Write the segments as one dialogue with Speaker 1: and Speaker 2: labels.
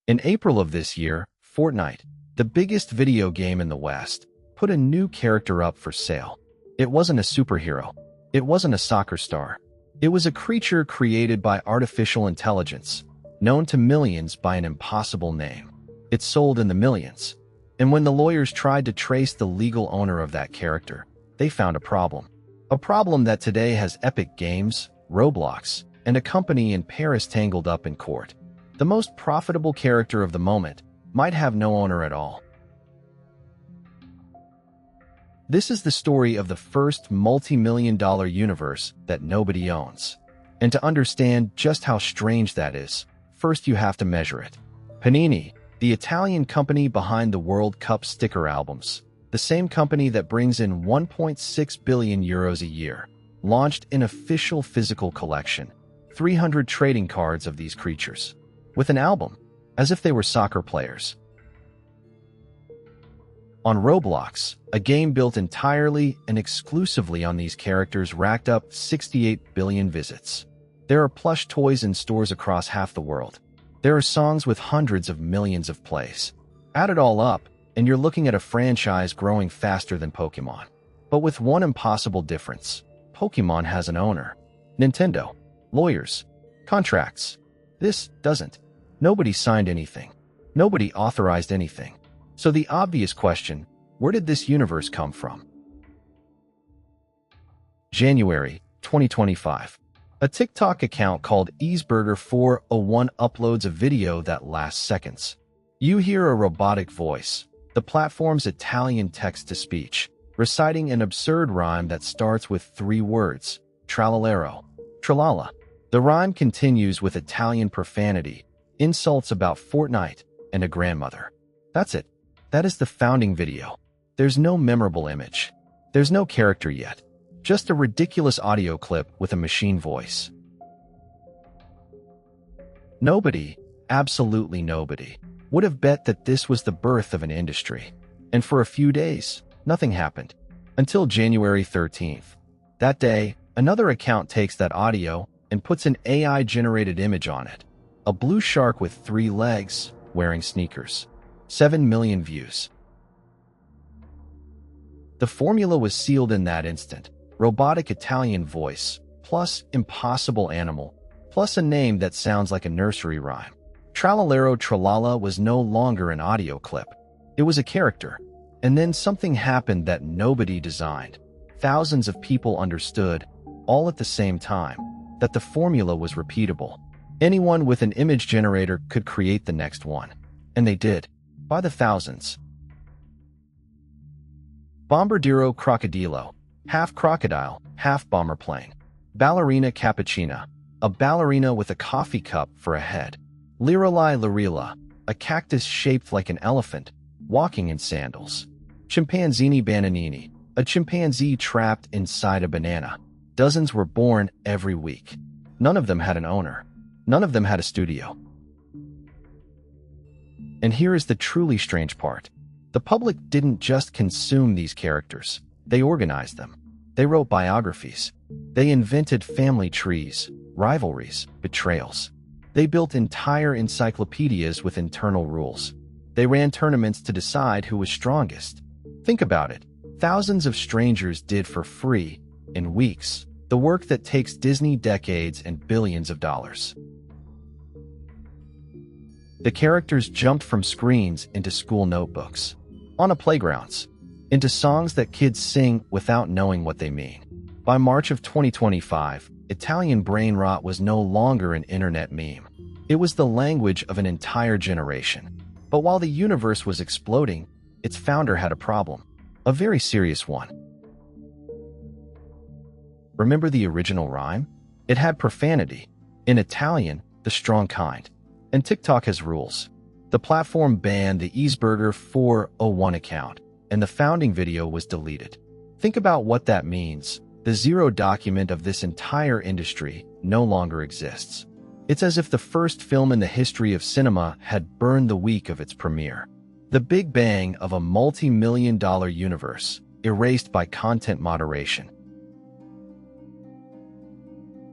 Speaker 1: In April of this year, Fortnite, the biggest video game in the West, put a new character up for sale. It wasn't a superhero. It wasn't a soccer star. It was a creature created by artificial intelligence, known to millions by an impossible name. It sold in the millions. And when the lawyers tried to trace the legal owner of that character, they found a problem. A problem that today has Epic Games, Roblox, and a company in Paris tangled up in court. The most profitable character of the moment might have no owner at all. This is the story of the first multi-million-dollar universe that nobody owns. And to understand just how strange that is, first you have to measure it. Panini, the Italian company behind the World Cup sticker albums, the same company that brings in 1.6 billion euros a year, launched an official physical collection, 300 trading cards of these creatures, with an album, as if they were soccer players. On Roblox, a game built entirely and exclusively on these characters racked up 68 billion visits. There are plush toys in stores across half the world. There are songs with hundreds of millions of plays. Add it all up, and you're looking at a franchise growing faster than Pokemon. But with one impossible difference. Pokemon has an owner. Nintendo. Lawyers. Contracts. This doesn't. Nobody signed anything. Nobody authorized anything. So the obvious question, where did this universe come from? January 2025. A TikTok account called Easeburger401 uploads a video that lasts seconds. You hear a robotic voice, the platform's Italian text-to-speech, reciting an absurd rhyme that starts with 3 words, tralalero, tralala. The rhyme continues with Italian profanity, insults about Fortnite, and a grandmother. That's it. That is the founding video. There's no memorable image. There's no character yet. Just a ridiculous audio clip with a machine voice. Nobody, absolutely nobody, would have bet that this was the birth of an industry. And for a few days, nothing happened. Until January 13th. That day, another account takes that audio and puts an AI-generated image on it. A blue shark with 3 legs, wearing sneakers. 7 million views. The formula was sealed in that instant. Robotic Italian voice, plus impossible animal, plus a name that sounds like a nursery rhyme. Tralalero Tralala was no longer an audio clip. It was a character. And then something happened that nobody designed. Thousands of people understood, all at the same time, that the formula was repeatable. Anyone with an image generator could create the next one. And they did. By the thousands. Bombardiro Crocodilo. Half crocodile, half bomber plane. Ballerina Cappuccina. A ballerina with a coffee cup for a head. Liralai Lirila. A cactus shaped like an elephant, walking in sandals. Chimpanzini Bananini. A chimpanzee trapped inside a banana. Dozens were born every week. None of them had an owner. None of them had a studio. And here is the truly strange part. The public didn't just consume these characters. They organized them. They wrote biographies. They invented family trees, rivalries, betrayals. They built entire encyclopedias with internal rules. They ran tournaments to decide who was strongest. Think about it. Thousands of strangers did for free, in weeks, the work that takes Disney decades and billions of dollars. The characters jumped from screens into school notebooks, on playgrounds, into songs that kids sing without knowing what they mean. By March of 2025, Italian Brainrot was no longer an internet meme. It was the language of an entire generation. But while the universe was exploding, its founder had a problem, a very serious one. Remember the original rhyme? It had profanity. In Italian, the strong kind. And TikTok has rules. The platform banned the Easeburger401 account, and the founding video was deleted. Think about what that means. The zero document of this entire industry no longer exists. It's as if the first film in the history of cinema had burned the week of its premiere. The Big Bang of a multi-million-dollar universe, erased by content moderation.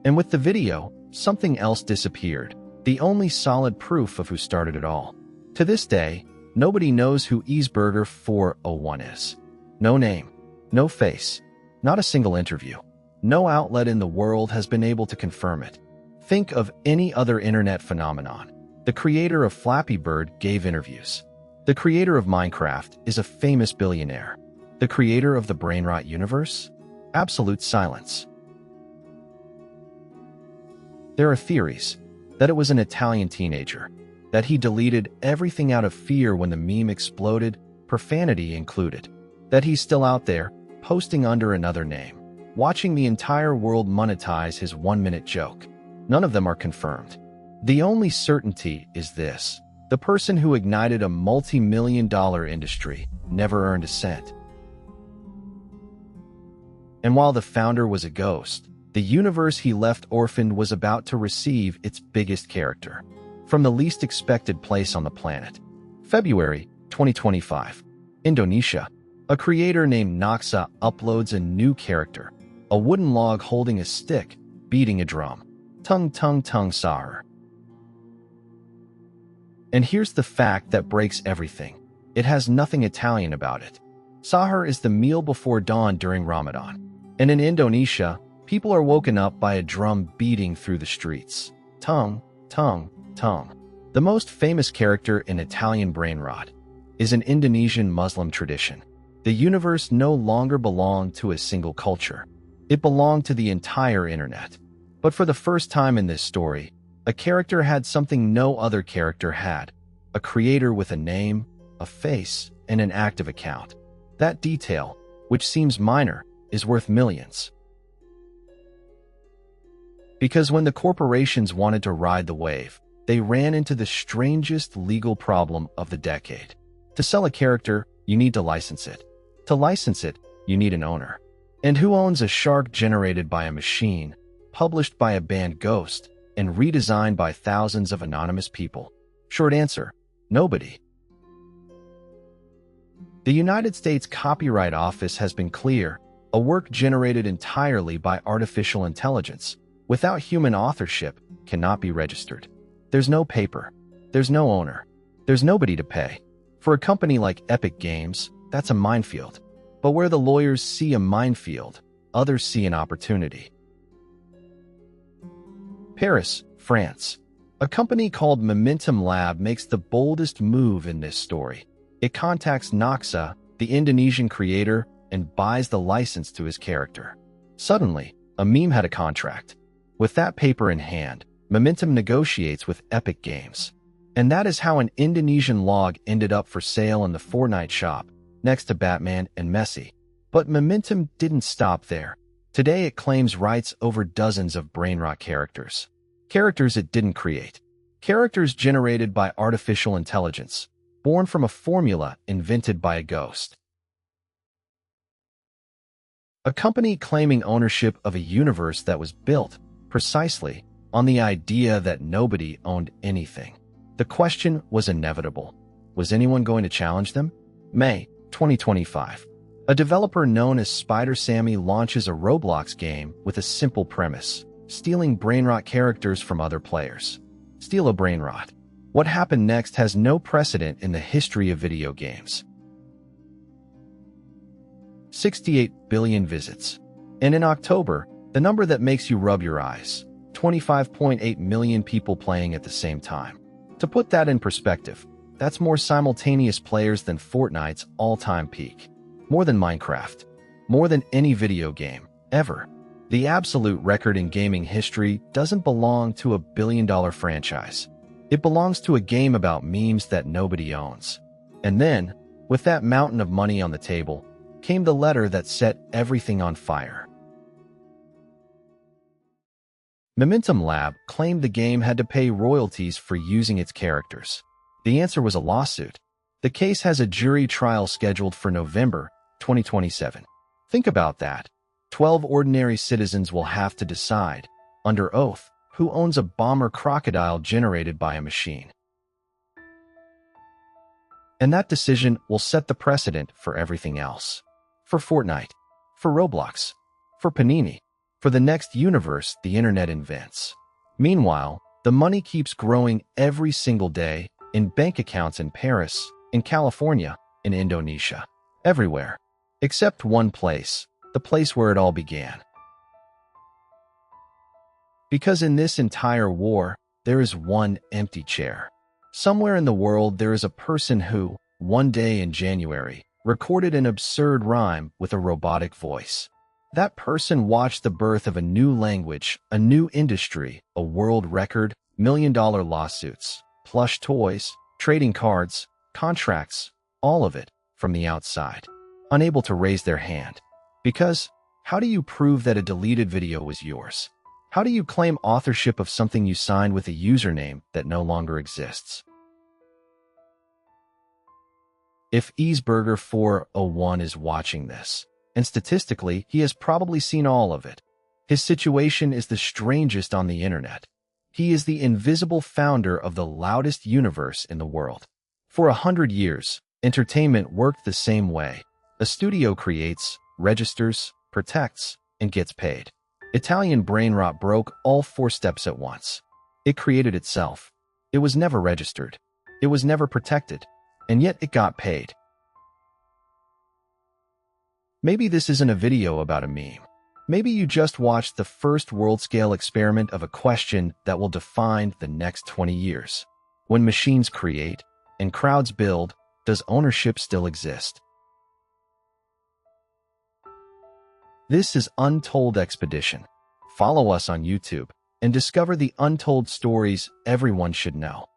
Speaker 1: And with the video, something else disappeared. The only solid proof of who started it all. To this day, nobody knows who Easeburger 401 is. No name, no face, not a single interview. No outlet in the world has been able to confirm it. Think of any other internet phenomenon. The creator of Flappy Bird gave interviews. The creator of Minecraft is a famous billionaire. The creator of the Brainrot universe? Absolute silence. There are theories that it was an Italian teenager, that he deleted everything out of fear when the meme exploded, profanity included, that he's still out there, posting under another name, watching the entire world monetize his 1-minute joke. None of them are confirmed. The only certainty is this: the person who ignited a multi-million-dollar industry never earned a cent. And while the founder was a ghost, the universe he left orphaned was about to receive its biggest character, from the least expected place on the planet. February 2025. Indonesia. A creator named Noxa uploads a new character, a wooden log holding a stick, beating a drum. Tung tung tung sahur. And here's the fact that breaks everything. It has nothing Italian about it. Sahur is the meal before dawn during Ramadan. And in Indonesia, people are woken up by a drum beating through the streets. Tung, tung, tung. The most famous character in Italian Brainrot is an Indonesian Muslim tradition. The universe no longer belonged to a single culture. It belonged to the entire internet. But for the first time in this story, a character had something no other character had: a creator with a name, a face, and an active account. That detail, which seems minor, is worth millions. Because when the corporations wanted to ride the wave, they ran into the strangest legal problem of the decade. To sell a character, you need to license it. To license it, you need an owner. And who owns a shark generated by a machine, published by a banned ghost, and redesigned by thousands of anonymous people? Short answer: nobody. The United States Copyright Office has been clear: a work generated entirely by artificial intelligence, without human authorship, cannot be registered. There's no paper. There's no owner. There's nobody to pay. For a company like Epic Games, that's a minefield. But where the lawyers see a minefield, others see an opportunity. Paris, France. A company called Momentum Lab makes the boldest move in this story. It contacts Noxa, the Indonesian creator, and buys the license to his character. Suddenly, a meme had a contract. With that paper in hand, Momentum negotiates with Epic Games. And that is how an Indonesian log ended up for sale in the Fortnite shop, next to Batman and Messi. But Momentum didn't stop there. Today it claims rights over dozens of Brainrot characters. Characters it didn't create. Characters generated by artificial intelligence, born from a formula invented by a ghost. A company claiming ownership of a universe that was built, precisely, on the idea that nobody owned anything. The question was inevitable. Was anyone going to challenge them? May 2025. A developer known as Spider Sammy launches a Roblox game with a simple premise: stealing Brainrot characters from other players. Steal a Brainrot. What happened next has no precedent in the history of video games. 68 billion visits. And in October, the number that makes you rub your eyes: 25.8 million people playing at the same time. To put that in perspective, that's more simultaneous players than Fortnite's all-time peak. More than Minecraft. More than any video game, ever. The absolute record in gaming history doesn't belong to a billion-dollar franchise. It belongs to a game about memes that nobody owns. And then, with that mountain of money on the table, came the letter that set everything on fire. Momentum Lab claimed the game had to pay royalties for using its characters. The answer was a lawsuit. The case has a jury trial scheduled for November 2027. Think about that. 12 ordinary citizens will have to decide, under oath, who owns a bomber crocodile generated by a machine. And that decision will set the precedent for everything else. For Fortnite, for Roblox, for Panini, for the next universe the internet invents. Meanwhile, the money keeps growing every single day, in bank accounts in Paris, in California, in Indonesia, everywhere. Except one place, the place where it all began. Because in this entire war, there is one empty chair. Somewhere in the world there is a person who, one day in January, recorded an absurd rhyme with a robotic voice. That person watched the birth of a new language, a new industry, a world record, million-dollar lawsuits, plush toys, trading cards, contracts, all of it from the outside, unable to raise their hand. Because, how do you prove that a deleted video was yours? How do you claim authorship of something you signed with a username that no longer exists? If Easeburger401 is watching this, and statistically, he has probably seen all of it, his situation is the strangest on the internet. He is the invisible founder of the loudest universe in the world. For 100 years, entertainment worked the same way. A studio creates, registers, protects, and gets paid. Italian Brainrot broke all 4 steps at once. It created itself. It was never registered. It was never protected. And yet it got paid. Maybe this isn't a video about a meme. Maybe you just watched the first world-scale experiment of a question that will define the next 20 years. When machines create and crowds build, does ownership still exist? This is Untold Expedition. Follow us on YouTube and discover the untold stories everyone should know.